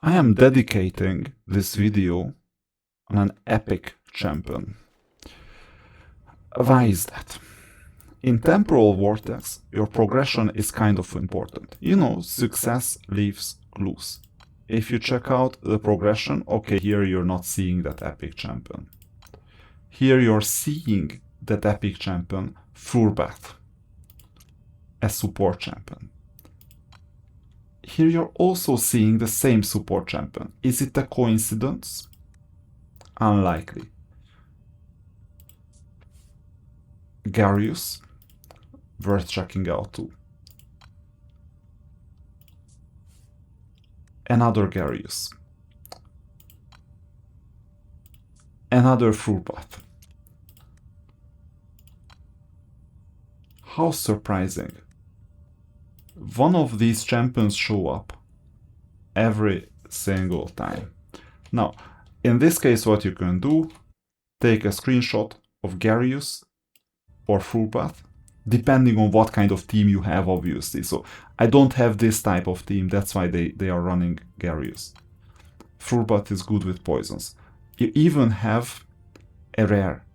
I am dedicating this video on an epic champion. Why is that? In Temporal Vortex, your progression is kind of important. You know, success leaves clues. If you check out the progression, okay, here you're not seeing that epic champion. Here you're seeing that epic champion, Frurbath, a support champion. Here you're also seeing the same support champion. Is it a coincidence? Unlikely. Garius, worth checking out too. Another Garius. Another Frurbath. How surprising. One of these champions show up every single time. Now, in this case, what you can do, take a screenshot of Garius or Frurbath, depending on what kind of team you have, obviously. So I don't have this type of team, that's why they are running Garius. Frurbath is good with poisons. You even have a rare.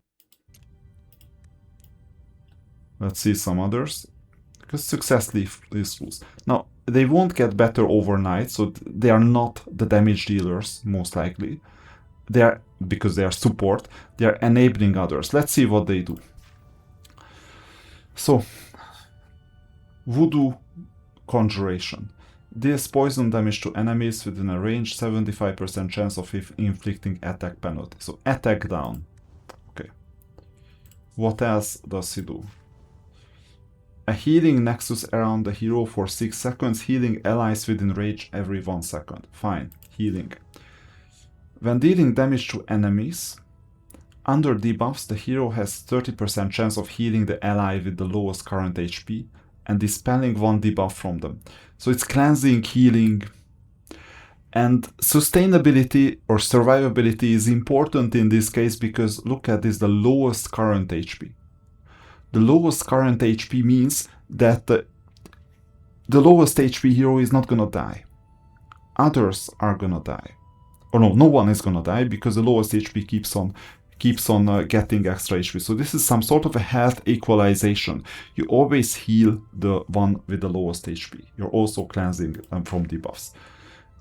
Let's see some others. Because success leaves clues. Now, they won't get better overnight, so they are not the damage dealers, most likely. They are, because they are support, they are enabling others. Let's see what they do. So, Voodoo Conjuration. Deals poison damage to enemies within a range, 75% chance of inflicting attack penalty. So, attack down. Okay. What else does he do? A healing nexus around the hero for 6 seconds, healing allies within range every 1 second. Fine, healing. When dealing damage to enemies, under debuffs, the hero has 30% chance of healing the ally with the lowest current HP and dispelling 1 debuff from them. So it's cleansing, healing, and sustainability or survivability is important in this case because look at this, the lowest current HP. The lowest current HP means that the lowest HP hero is not gonna die. Others are gonna die. Or no one is gonna die because the lowest HP keeps on getting extra HP. So this is some sort of a health equalization. You always heal the one with the lowest HP. You're also cleansing them from debuffs.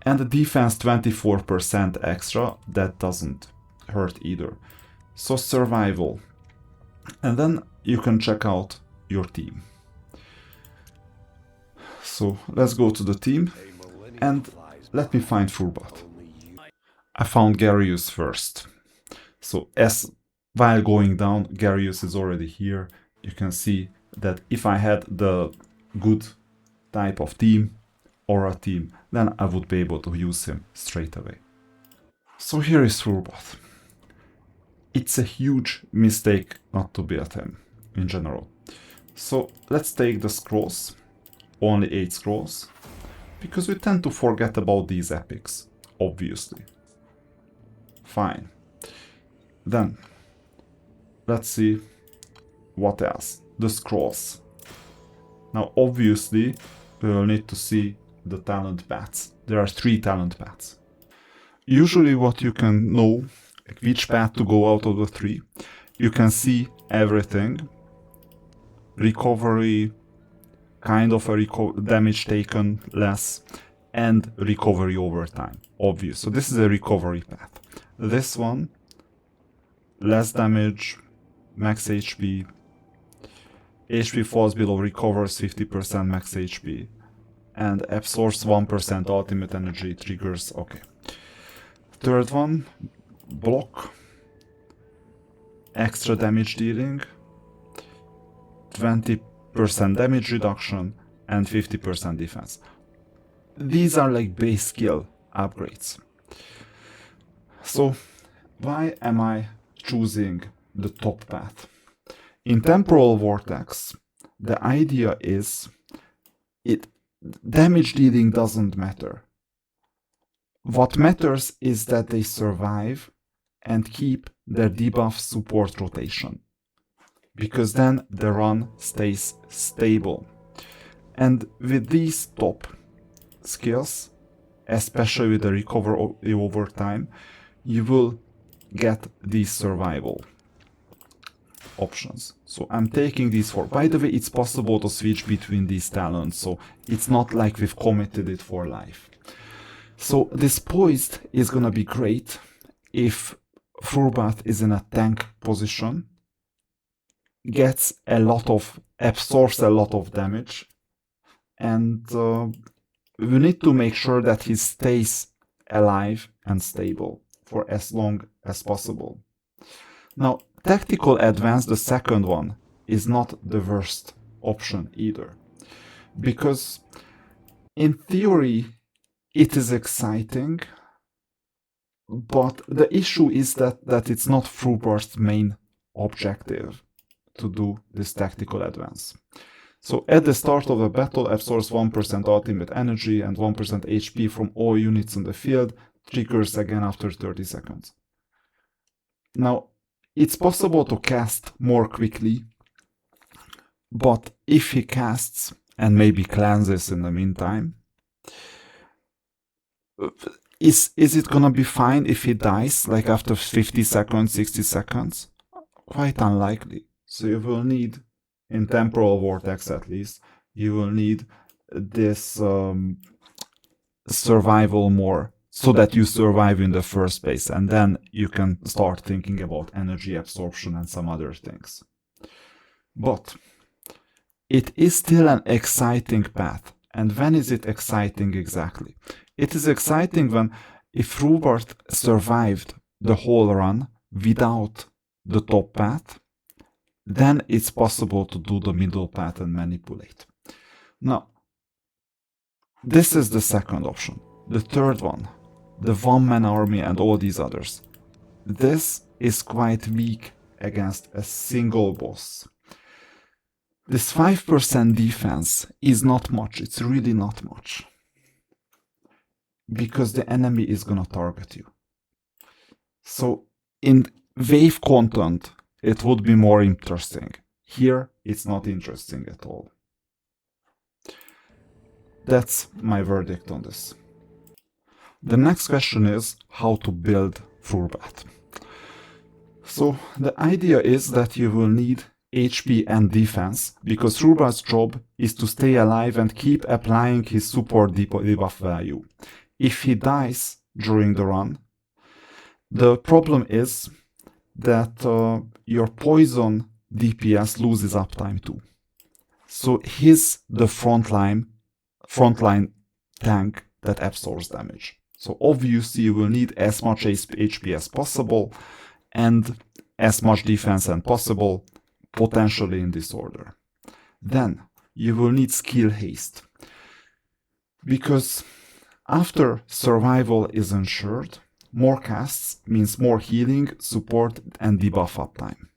And the defense 24% extra, that doesn't hurt either. So survival. And then you can check out your team. So let's go to the team and let me find Frurbath. I found Garius first. So as while going down, Garius is already here. You can see that if I had the good type of team or a team, then I would be able to use him straight away. So here is Frurbath. It's a huge mistake not to build him in general. So let's take the scrolls, only 8 scrolls, because we tend to forget about these epics, obviously. Fine. Then, let's see what else. The scrolls. Now, obviously, we will need to see the talent paths. There are 3 talent paths. Usually what you can know, which path to go out of the 3, you can see everything. Recovery, kind of a damage taken less, and recovery over time, obvious. So this is a recovery path. This one, less damage, max HP, HP falls below, recovers 50% max HP, and absorbs 1% ultimate energy, triggers, okay. Third one, block, extra damage dealing, 20% damage reduction, and 50% defense. These are like base skill upgrades. So why am I choosing the top path? In Temporal Vortex, the idea is damage dealing doesn't matter. What matters is that they survive and keep their debuff support rotation, because then the run stays stable. And with these top skills, especially with the recovery over time, you will get these survival options. So I'm taking these four. By the way, it's possible to switch between these talents, so it's not like we've committed it for life. So this poised is gonna be great if Frurbath is in a tank position, gets absorbs a lot of damage, and we need to make sure that he stays alive and stable for as long as possible. Now, tactical advance, the second one, is not the worst option either. Because in theory, it is exciting, but the issue is that it's not Frurbath's main objective to do this tactical advance. So at the start of the battle, absorbs 1% ultimate energy and 1% HP from all units in the field, triggers again after 30 seconds. Now, it's possible to cast more quickly, but if he casts and maybe cleanses in the meantime, is it gonna be fine if he dies like after 50 seconds, 60 seconds? Quite unlikely. So you will need, in Temporal Vortex at least, you will need this survival more, so that you survive in the first place, and then you can start thinking about energy absorption and some other things. But it is still an exciting path. And when is it exciting exactly? It is exciting when, if Frurbath survived the whole run without the top path, then it's possible to do the middle path and manipulate. Now, this is the second option. The third one, the one-man army and all these others. This is quite weak against a single boss. This 5% defense is not much, it's really not much. Because the enemy is gonna target you. So in wave content, it would be more interesting. Here, it's not interesting at all. That's my verdict on this. The next question is how to build Frurbath. So the idea is that you will need HP and defense, because Frurbath's job is to stay alive and keep applying his support debuff value. If he dies during the run, the problem is that your poison DPS loses uptime too. So he's the frontline tank that absorbs damage. So obviously you will need as much HP as possible and as much defense as possible, potentially in this order. Then you will need skill haste, because after survival is ensured, more casts means more healing, support and debuff uptime.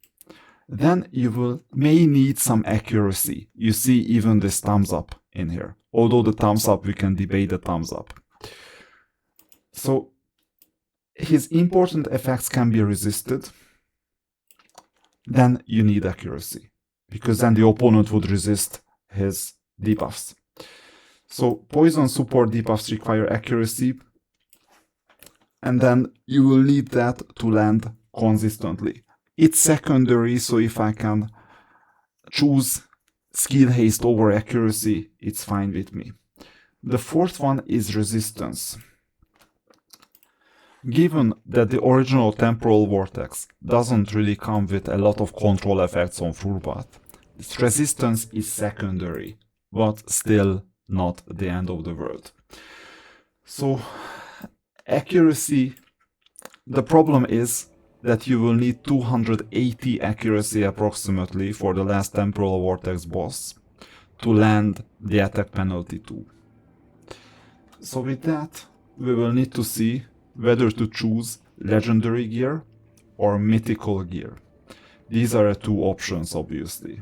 Then you may need some accuracy. You see even this thumbs up in here. Although the thumbs up, we can debate the thumbs up. So his important effects can be resisted. Then you need accuracy, because then the opponent would resist his debuffs. So poison support debuffs require accuracy, and then you will need that to land consistently. It's secondary, so if I can choose skill haste over accuracy, it's fine with me. The fourth one is resistance. Given that the original Temporal Vortex doesn't really come with a lot of control effects on Frurbath, its resistance is secondary, but still not the end of the world. So, accuracy, the problem is that you will need 280 accuracy approximately for the last Temporal Vortex boss to land the attack penalty 2. So with that, we will need to see whether to choose legendary gear or mythical gear. These are the two options, obviously.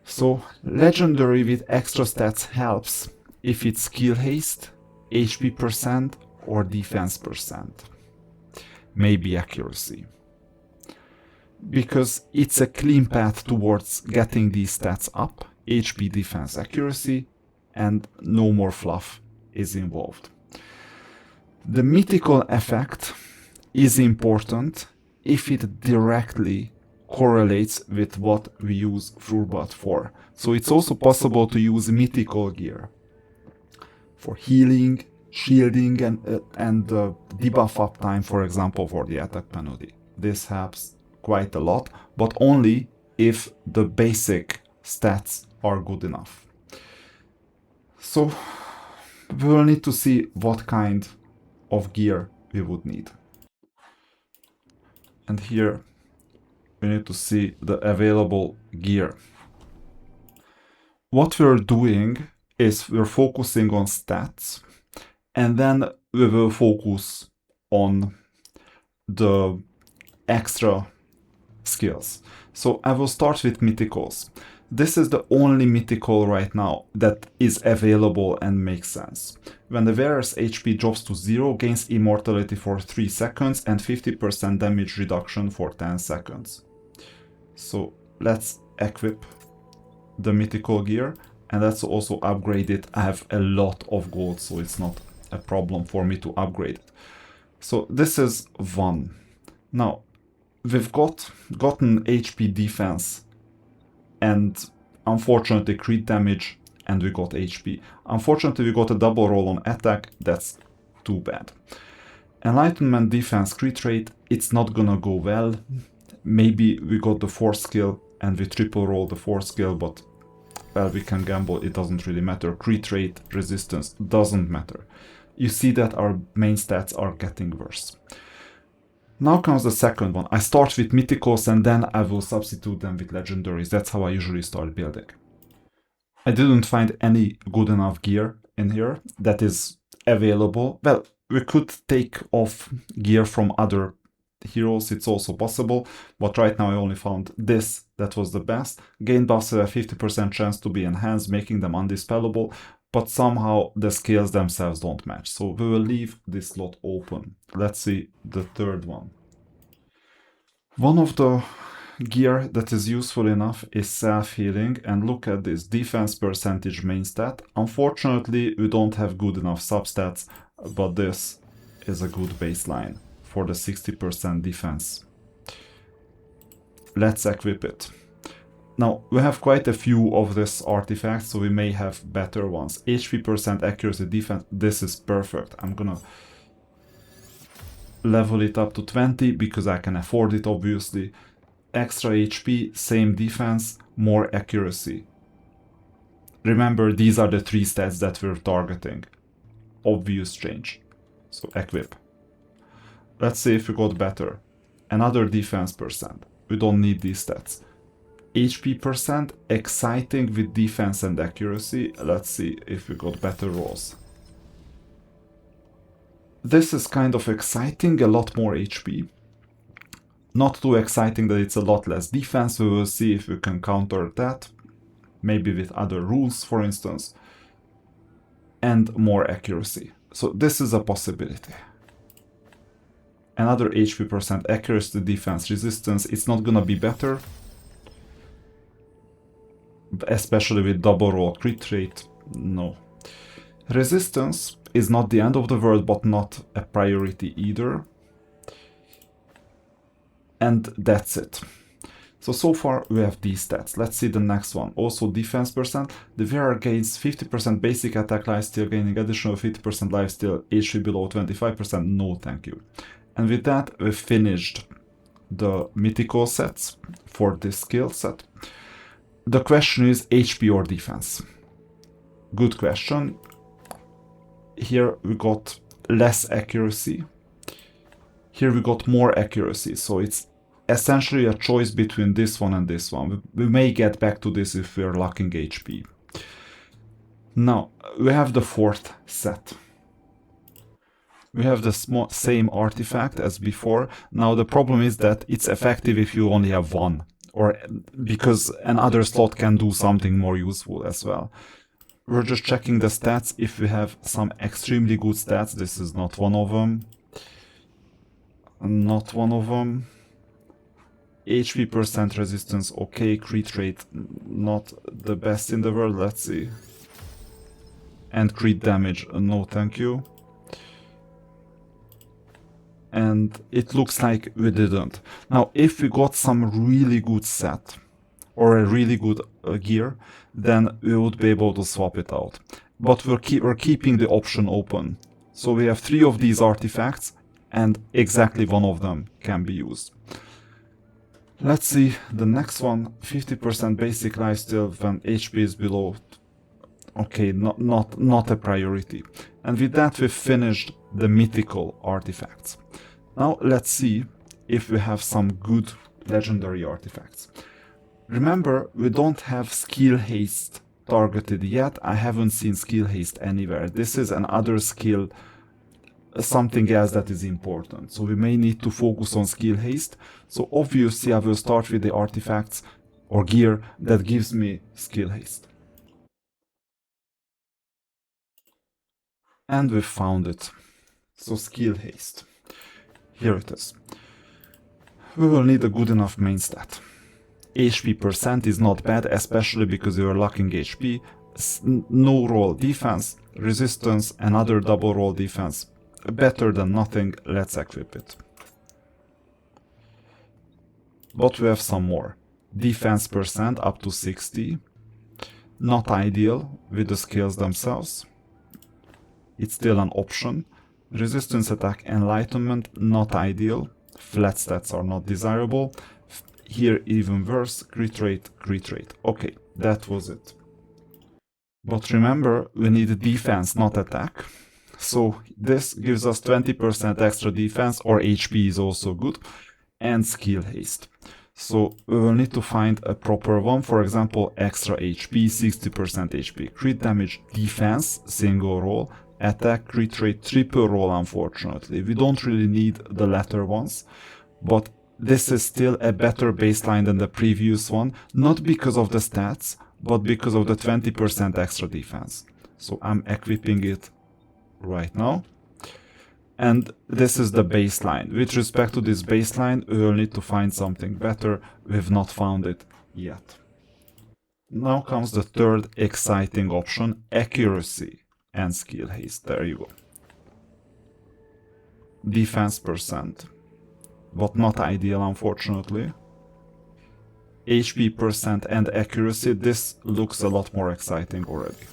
So legendary with extra stats helps if it's skill haste, HP percent or defense percent. Maybe accuracy. Because it's a clean path towards getting these stats up, HP, defense, accuracy, and no more fluff is involved. The mythical effect is important if it directly correlates with what we use Frurbath for. So it's also possible to use mythical gear for healing, shielding, and debuff uptime, for example, for the attack penalty. This helps quite a lot, but only if the basic stats are good enough. So we will need to see what kind of gear we would need. And here we need to see the available gear. What we're doing is we're focusing on stats, and then we will focus on the extra skills. So I will start with mythicals. This is the only mythical right now that is available and makes sense. When the wearer's HP drops to 0, gains immortality for 3 seconds and 50% damage reduction for 10 seconds. So let's equip the mythical gear, and let's also upgrade it. I have a lot of gold, so it's not a problem for me to upgrade it. So this is 1. Now, we've gotten HP defense and unfortunately crit damage, and we got HP. Unfortunately we got a double roll on attack, that's too bad. Enlightenment defense crit rate, it's not gonna go well. Maybe we got the 4th skill and we triple roll the 4th skill, but well, we can gamble, it doesn't really matter. Crit rate, resistance, doesn't matter. You see that our main stats are getting worse. Now comes the second one. I start with mythicals and then I will substitute them with legendaries. That's how I usually start building. I didn't find any good enough gear in here that is available. Well, we could take off gear from other heroes, it's also possible, but right now I only found this that was the best. Gain buffs have a 50% chance to be enhanced, making them undispellable, but somehow the skills themselves don't match. So we will leave this slot open. Let's see the third one. One of the gear that is useful enough is self-healing, and look at this defense percentage main stat. Unfortunately, we don't have good enough substats, but this is a good baseline for the 60% defense. Let's equip it. Now, we have quite a few of this artifacts, so we may have better ones. HP percent, accuracy, defense, this is perfect. I'm gonna level it up to 20 because I can afford it, obviously. Extra HP, same defense, more accuracy. Remember, these are the 3 stats that we're targeting. Obvious change. So equip. Let's see if we got better. Another defense percent. We don't need these stats. HP percent, exciting with defense and accuracy. Let's see if we got better rolls. This is kind of exciting, a lot more HP. Not too exciting that it's a lot less defense. We will see if we can counter that. Maybe with other rules, for instance. And more accuracy. So this is a possibility. Another HP percent, accuracy, defense, resistance. It's not gonna be better. Especially with double roll crit rate, no. Resistance is not the end of the world, but not a priority either. And that's it. So far we have these stats. Let's see the next one. Also defense percent. The wearer gains 50% basic attack lifesteal, gaining additional 50% lifesteal, HP below 25%. No, thank you. And with that, we've finished the mythical sets for this skill set. The question is HP or defense? Good question. Here we got less accuracy. Here we got more accuracy, so it's essentially a choice between this one and this one. We may get back to this if we're lacking HP. Now, we have the 4th set. We have the same artifact as before. Now the problem is that it's effective if you only have one, or because another slot can do something more useful as well. We're just checking the stats if we have some extremely good stats. This is not one of them. Not one of them. HP percent resistance, okay. Crit rate, not the best in the world. Let's see. And crit damage, no thank you. and it looks like we didn't. Now, if we got some really good set or a really good gear, then we would be able to swap it out. But we're keeping the option open. So we have 3 of these artifacts, and exactly one of them can be used. Let's see the next one. 50% basic lifesteal when HP is below. Okay, not a priority. And with that, we've finished the mythical artifacts. Now let's see if we have some good legendary artifacts. Remember, we don't have skill haste targeted yet. I haven't seen skill haste anywhere. This is another skill, something else that is important. So we may need to focus on skill haste. So obviously I will start with the artifacts or gear that gives me skill haste. And we found it. So skill haste. Here it is. We will need a good enough main stat. HP percent is not bad, especially because you are lacking HP. No roll defense, resistance, another double roll defense. Better than nothing, let's equip it. But we have some more. Defense percent up to 60. Not ideal with the skills themselves. It's still an option. Resistance attack enlightenment, not ideal. Flat stats are not desirable. Here even worse, crit rate, crit rate. Okay, that was it. But remember, we need defense, not attack. So this gives us 20% extra defense, or HP is also good, and skill haste. So we will need to find a proper one, for example, extra HP, 60% HP, crit damage, defense, single roll, attack, crit rate, triple roll, unfortunately. We don't really need the latter ones, but this is still a better baseline than the previous one, not because of the stats, but because of the 20% extra defense. So I'm equipping it right now. And this is the baseline. With respect to this baseline, we will need to find something better. We've not found it yet. Now comes the third exciting option, accuracy and skill haste. There you go. Defense percent, but not ideal, unfortunately. HP percent and accuracy, this looks a lot more exciting already.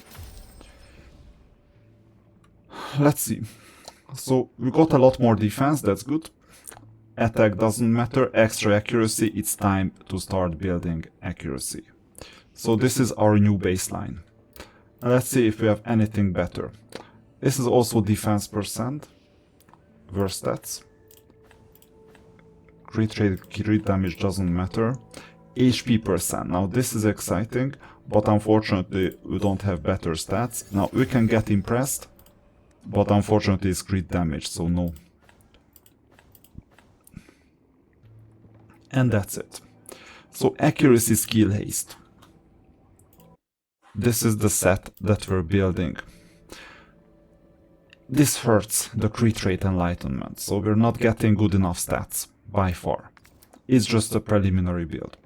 Let's see. So we got a lot more defense, that's good. Attack doesn't matter, extra accuracy, it's time to start building accuracy. So this is our new baseline. Let's see if we have anything better. This is also defense percent. Worse stats. Crit rate, crit damage doesn't matter. HP percent. Now this is exciting, but unfortunately we don't have better stats. Now we can get impressed, but unfortunately it's crit damage, so no. And that's it. So accuracy, skill haste. This is the set that we're building. This hurts the crit rate enlightenment, so we're not getting good enough stats by far. It's just a preliminary build.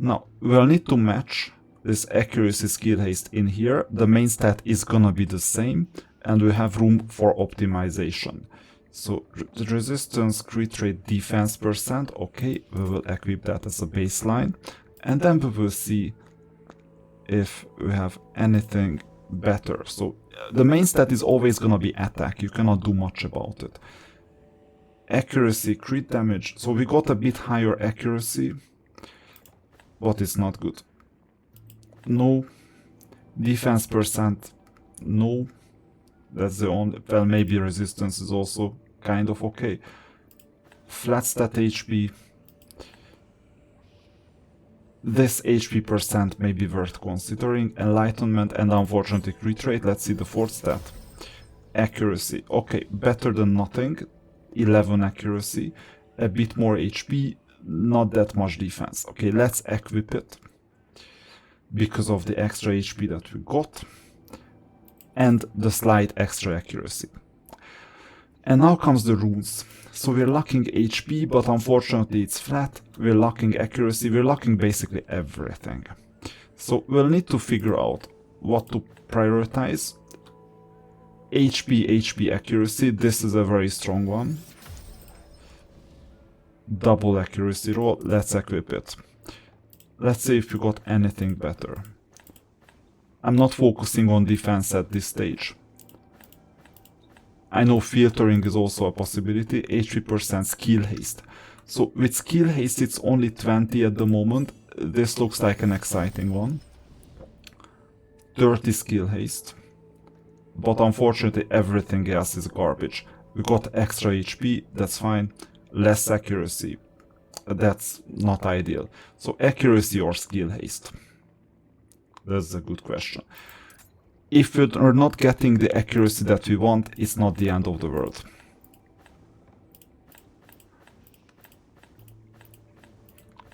Now we'll need to match this accuracy, skill haste in here. The main stat is gonna be the same, and we have room for optimization. So resistance, crit rate, defense percent, okay, we will equip that as a baseline, and then we will see if we have anything better. So the main stat is always gonna be attack, you cannot do much about it. Accuracy, crit damage, so we got a bit higher accuracy, but it's not good. No. Defense percent, no. That's the only, well, maybe resistance is also kind of okay. Flat stat HP. This HP percent may be worth considering. Enlightenment and unfortunately crit rate. Let's see the fourth stat. Accuracy. Okay, better than nothing. 11 accuracy. A bit more HP. Not that much defense. Okay, let's equip it. Because of the extra HP that we got. And the slight extra accuracy. And now comes the runes. So we're lacking HP, but unfortunately it's flat. We're lacking accuracy, we're lacking basically everything. So we'll need to figure out what to prioritize. HP, accuracy, this is a very strong one. double accuracy roll. Let's equip it. Let's see if we got anything better. I'm not focusing on defense at this stage. I know filtering is also a possibility. HP% skill haste. So with skill haste it's only 20 at the moment. This looks like an exciting one. 30 skill haste. But unfortunately everything else is garbage. We got extra HP, that's fine. Less accuracy. That's not ideal. So accuracy or skill haste? That's a good question. If we're not getting the accuracy that we want, it's not the end of the world.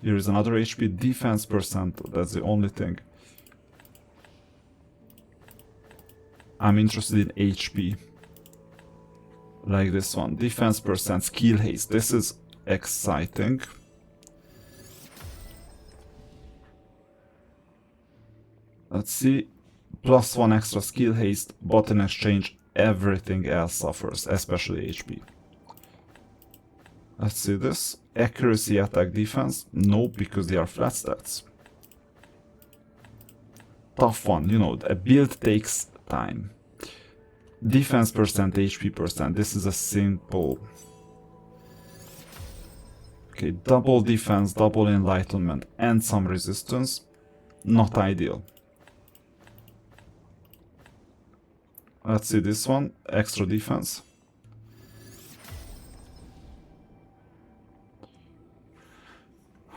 Here is another HP, defense percent, that's the only thing. I'm interested in HP. Like this one, defense percent, skill haste, this is exciting. Let's see. +1 extra skill haste, but in exchange everything else suffers, especially HP. Let's see this. Accuracy, attack, defense. No, because they are flat stats. Tough one, you know, a build takes time. Defense percent, HP percent. This is a simple... Okay, double defense, double enlightenment, and some resistance. Not ideal. Let's see this one, extra defense.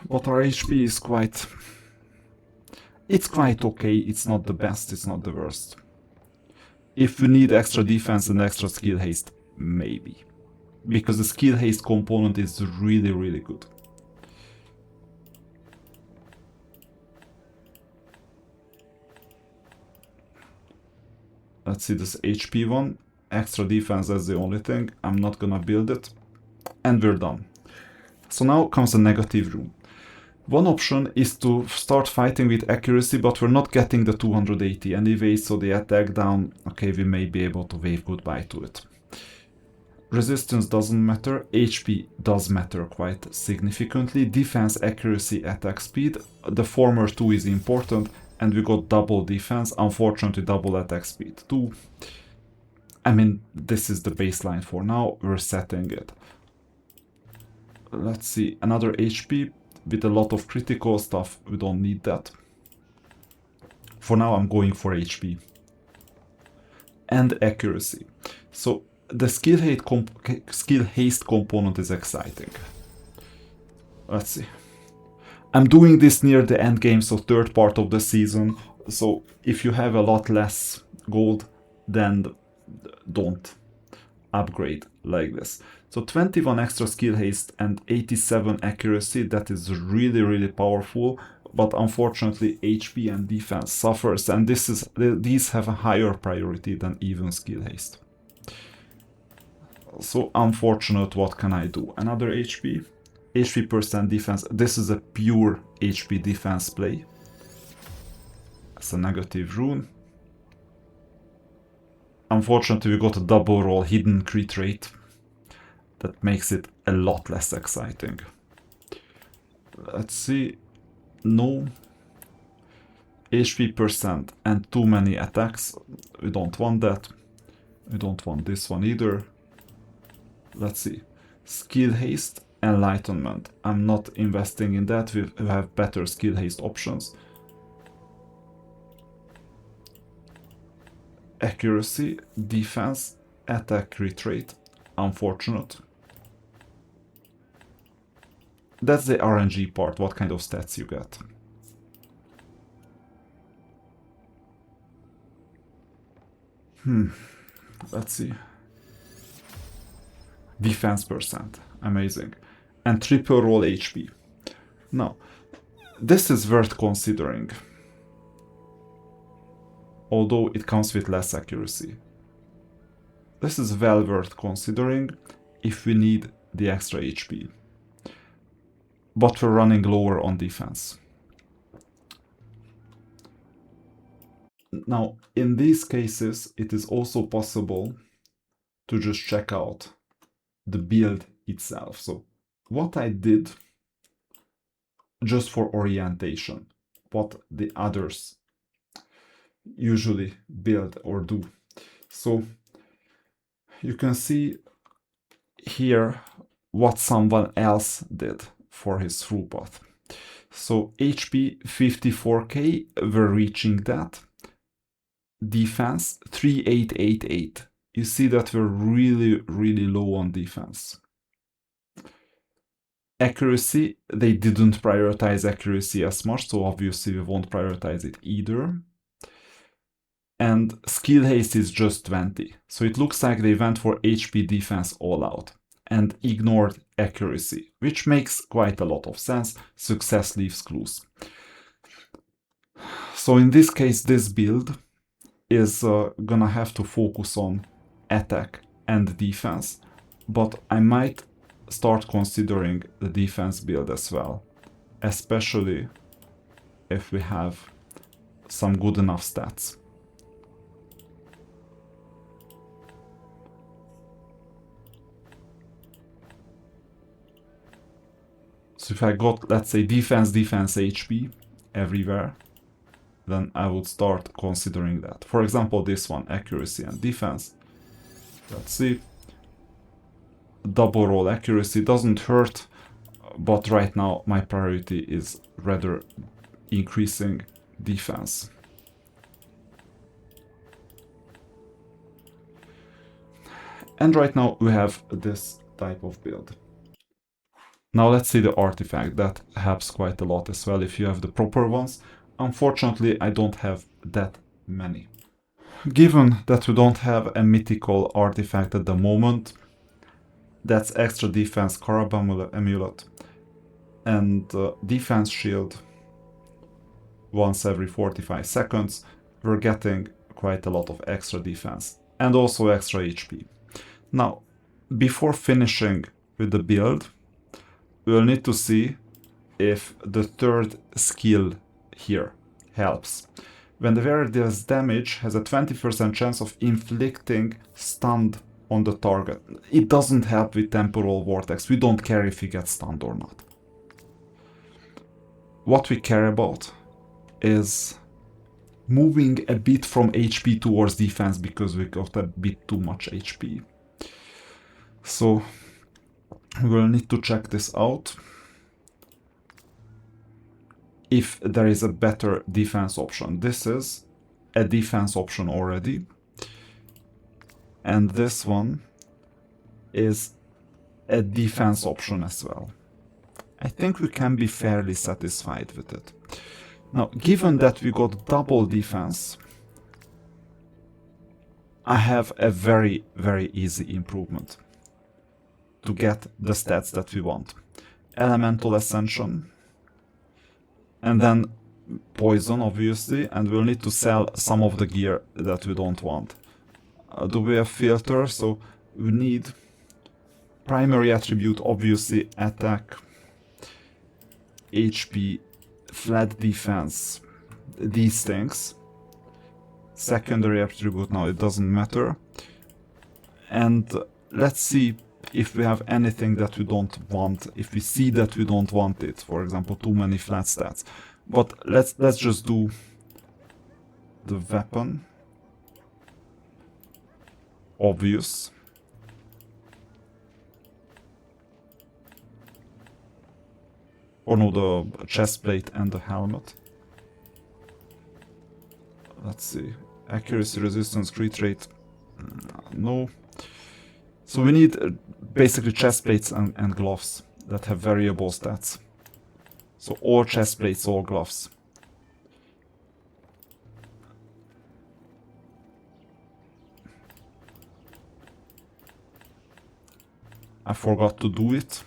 But our HP is quite... It's quite okay, it's not the best, it's not the worst. If we need extra defense and extra skill haste, maybe. Because the skill haste component is really, really good. Let's see this HP one. Extra defense, that's the only thing. I'm not gonna build it. And we're done. So now comes the negative room. One option is to start fighting with accuracy, but we're not getting the 280 anyway, so the attack down, okay, we may be able to wave goodbye to it. Resistance doesn't matter, HP does matter quite significantly. Defense, accuracy, attack speed, the former two is important, and we got double defense, unfortunately double attack speed too. I mean, this is the baseline for now, we're setting it. Let's see, another HP with a lot of critical stuff, we don't need that. For now I'm going for HP. And accuracy. So the skill haste component is exciting. Let's see. I'm doing this near the end game, so third part of the season. So if you have a lot less gold, then don't upgrade like this. So 21 extra skill haste and 87 accuracy, that is really, really powerful. But unfortunately HP and defense suffers, and these have a higher priority than even skill haste. So unfortunate, what can I do? Another HP. HP percent defense. This is a pure HP defense play. It's a negative rune. Unfortunately, we got a double roll hidden crit rate. That makes it a lot less exciting. Let's see. No. HP percent and too many attacks. We don't want that. We don't want this one either. Let's see. Skill haste, enlightenment. I'm not investing in that. We have better skill haste options. Accuracy, defense, attack crit rate. Unfortunate. That's the RNG part, what kind of stats you get. Let's see. Defense percent, amazing. And triple roll HP. Now, this is worth considering. Although it comes with less accuracy. This is well worth considering if we need the extra HP. But we're running lower on defense. Now, in these cases, it is also possible to just check out the build itself. So what I did, just for orientation, what the others usually build or do. So you can see here what someone else did for his Frurbath. So HP 54k, we're reaching that. Defense 3888. You see that we're really low on defense. Accuracy, they didn't prioritize accuracy as much, so obviously we won't prioritize it either. And skill haste is just 20. So it looks like they went for HP defense all out and ignored accuracy, which makes quite a lot of sense. Success leaves clues. So in this case, this build is gonna have to focus on attack and defense, but I might start considering the defense build as well, especially if we have some good enough stats. So if I got, let's say, defense, HP everywhere, then I would start considering that. For example, this one, accuracy and defense. Let's see. Double roll accuracy doesn't hurt, but right now my priority is rather increasing defense. And right now we have this type of build. Now let's see the artifact. That helps quite a lot as well if you have the proper ones. Unfortunately, I don't have that many. Given that we don't have a mythical artifact at the moment, that's extra defense Karab amulet and defense shield once every 45 seconds, we're getting quite a lot of extra defense and also extra HP. Now, before finishing with the build, we'll need to see if the third skill here helps. When the wearer deals damage, has a 20% chance of inflicting stunned on the target. It doesn't help with Temporal Vortex. We don't care if he gets stunned or not. What we care about is moving a bit from HP towards defense because we got a bit too much HP. So we'll need to check this out. If there is a better defense option. This is a defense option already. And this one is a defense option as well. I think we can be fairly satisfied with it. Now, given that we got double defense, I have a very easy improvement to get the stats that we want. Elemental Ascension, and then poison, obviously, and we'll need to sell some of the gear that we don't want. Do we have filter? So we need primary attribute, obviously attack, HP, flat defense, these things. Secondary attribute, now it doesn't matter. And let's see if we have anything that we don't want, if we see that we don't want it, for example, too many flat stats. But let's just do the weapon. Obvious. Or no, the chest plate and the helmet. Let's see. Accuracy, resistance, crit rate. No. So we need basically chest plates and gloves that have variable stats. So all chest plates, all gloves. I forgot to do it,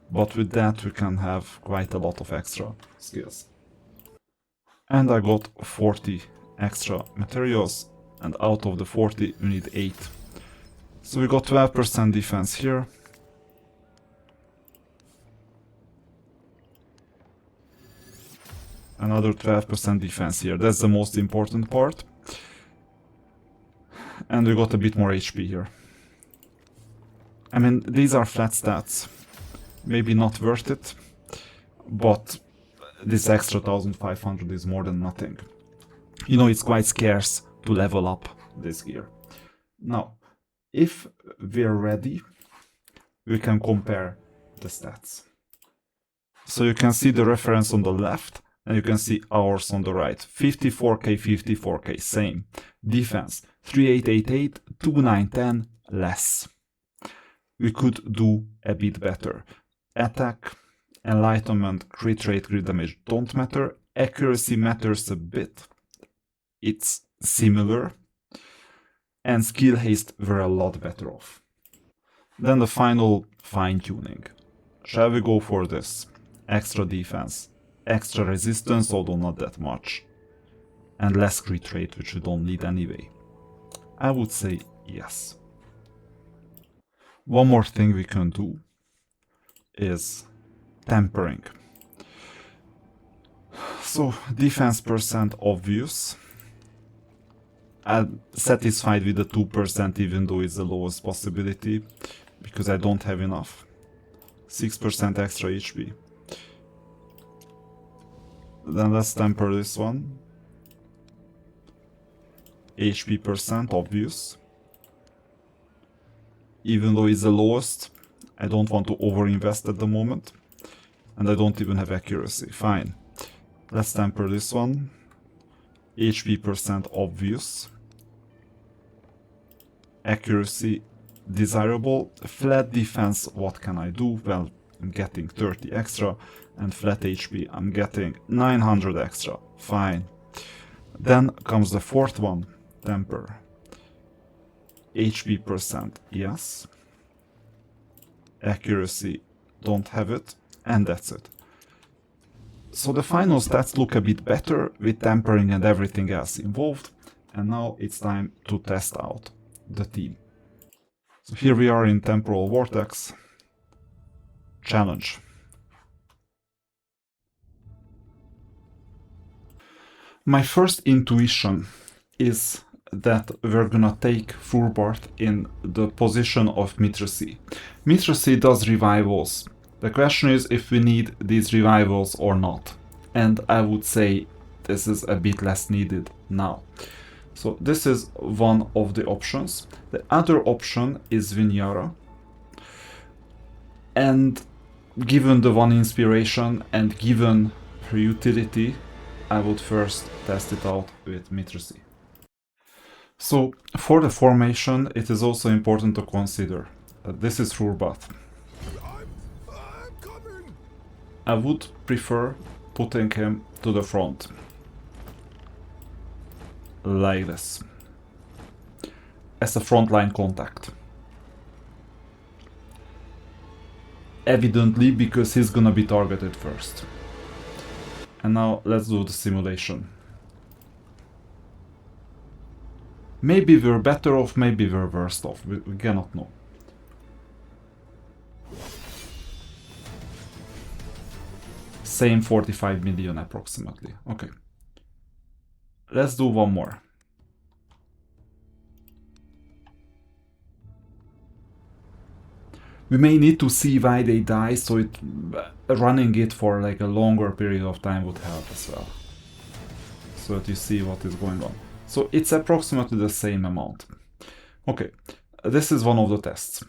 but with that we can have quite a lot of extra skills. And I got 40 extra materials, and out of the 40 we need 8. So we got 12% defense here. Another 12% defense here. That's the most important part. And we got a bit more HP here. I mean, these are flat stats. maybe not worth it, but this extra 1500 is more than nothing. You know, it's quite scarce to level up this gear. Now, if we're ready, we can compare the stats. So you can see the reference on the left, and you can see ours on the right. 54k, 54k, same. Defense, 3888, 2910, less. We could do a bit better. Attack, enlightenment, crit rate, crit damage don't matter. Accuracy matters a bit. It's similar. And skill haste were a lot better off. Then the final fine-tuning. Shall we go for this? Extra defense, extra resistance, although not that much, and less crit rate, which we don't need anyway. I would say yes. One more thing we can do is tempering. So defense percent obvious. I'm satisfied with the 2% even though it's the lowest possibility, because I don't have enough. 6% extra HP. Then let's temper this one. HP percent, obvious. Even though it's the lowest, I don't want to overinvest at the moment. And I don't even have accuracy. Fine. Let's temper this one. HP percent, obvious. Accuracy, desirable. Flat defense, what can I do? Well, I'm getting 30 extra. And flat HP, I'm getting 900 extra. Fine. Then comes the fourth one, temper. HP percent, yes. Accuracy, don't have it. And that's it. So the final stats look a bit better with tempering and everything else involved. And now it's time to test out the team. So here we are in Temporal Vortex. Challenge. My first intuition is that we're gonna take Frurbath in the position of Mitracy. Mitracy does revivals. The question is if we need these revivals or not. And I would say this is a bit less needed now. So this is one of the options. The other option is Vinyara. And given the one inspiration and given her utility, I would first test it out with Mitracy. So for the formation, it is also important to consider that this is Frurbath. I would prefer putting him to the front. Like this. As a frontline contact. Evidently because he's gonna be targeted first. And now let's do the simulation. Maybe we're better off, maybe we're worse off. We cannot know. Same 45 million approximately. Okay. Let's do one more. We may need to see why they die, so running it for like a longer period of time would help as well. So that you see what is going on. So it's approximately the same amount. Okay, this is one of the tests.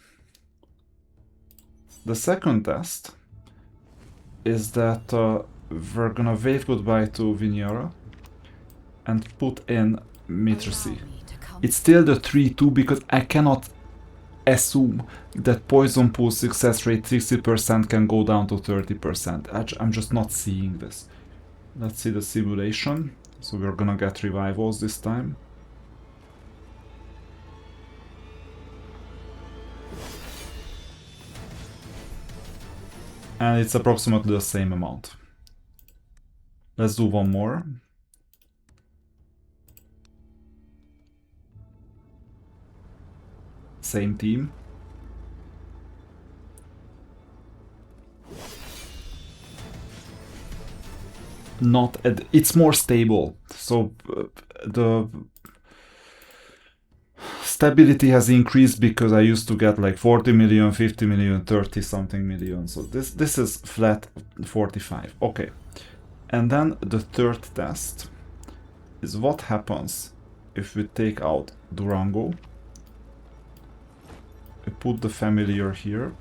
The second test is that we're gonna wave goodbye to Vinyara and put in Mitracy. It's still the 3-2 because I cannot assume that poison pool success rate 60% can go down to 30%. I'm just not seeing this. Let's see the simulation. So we're gonna get revivals this time. And it's approximately the same amount. Let's do one more. Same team. it's more stable. So the stability has increased because I used to get like 40 million, 50 million, 30 something million. So this is flat 45. Okay. And then the third test is what happens if we take out Durango. We put the familiar here.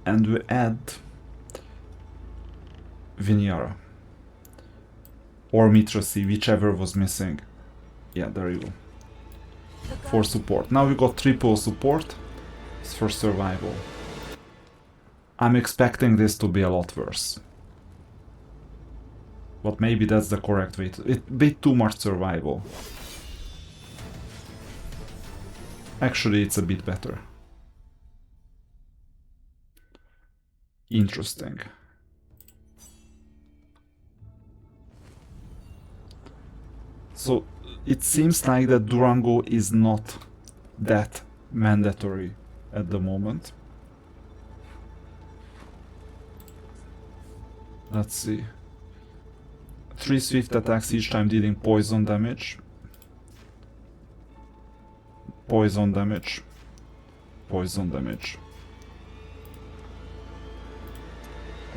And we add Viniara. Or Mitrasi, whichever was missing. Yeah, there you go. For support. Now we got triple support. It's for survival. I'm expecting this to be a lot worse. But maybe that's the correct way to... It's a bit too much survival. Actually, it's a bit better. Interesting. So it seems like that Durango is not that mandatory at the moment. Let's see. 3 swift attacks each time dealing poison damage. Poison damage. Poison damage.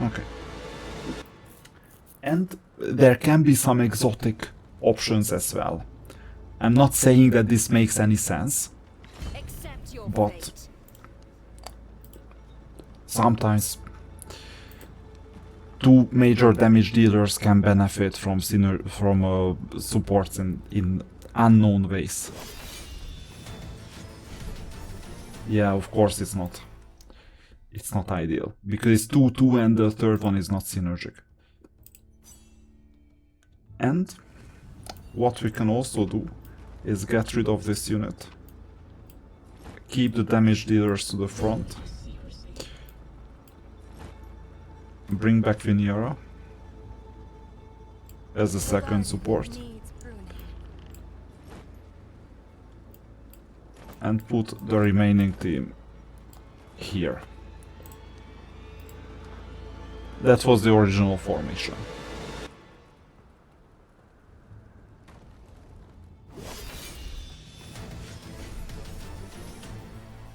Okay. And there can be some exotic options as well. I'm not saying that this makes any sense, but sometimes 2 major damage dealers can benefit from supports in unknown ways. Yeah, of course it's not ideal, because it's 2-2 and the third one is not synergic. And what we can also do is get rid of this unit, keep the damage dealers to the front, bring back Viniara as a second support, and put the remaining team here. That was the original formation.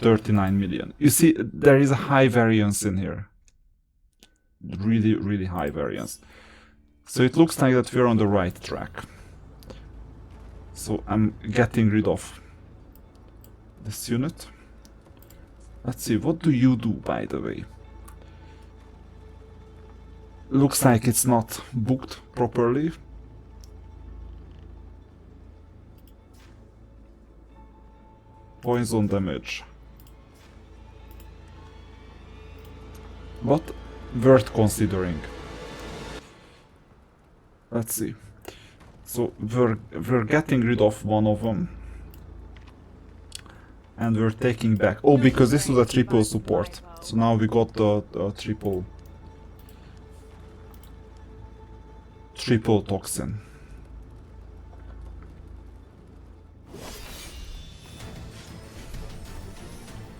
$39 million. You see, there is a high variance in here. Really, really high variance. So it looks like that we're on the right track. So I'm getting rid of this unit. Let's see, what do you do, by the way? Looks like it's not booked properly. Poison damage. But worth considering. Let's see. So we're getting rid of one of them. And we're taking back... Oh, because this was a triple support. So now we got the triple toxin.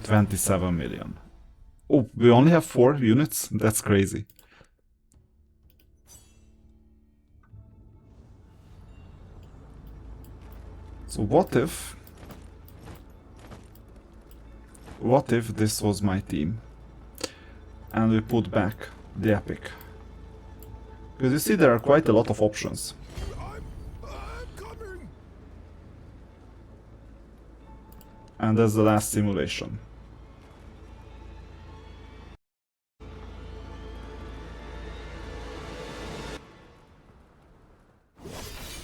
$27 million. Oh, we only have 4 units? That's crazy. So what if this was my team and we put back the epic? Because you see, there are quite a lot of options. And that's the last simulation.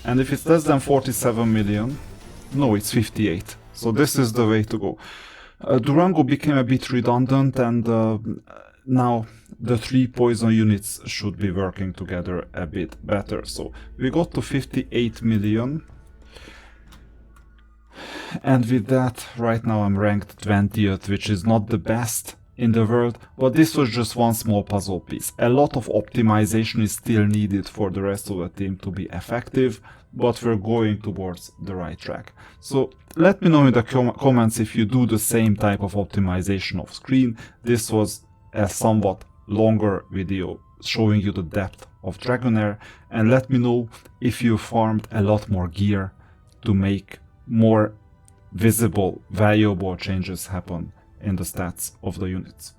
And if it's less than 47 million, no, it's 58. So this is the way to go. Durango became a bit redundant, and now the 3 poison units should be working together a bit better. So we got to 58 million. And with that, right now I'm ranked 20th, which is not the best in the world, but this was just one small puzzle piece. A lot of optimization is still needed for the rest of the team to be effective, but we're going towards the right track. So let me know in the comments if you do the same type of optimization off screen. This was a somewhat longer video showing you the depth of DragonHeir, and let me know if you farmed a lot more gear to make more visible, valuable changes happen in the stats of the units.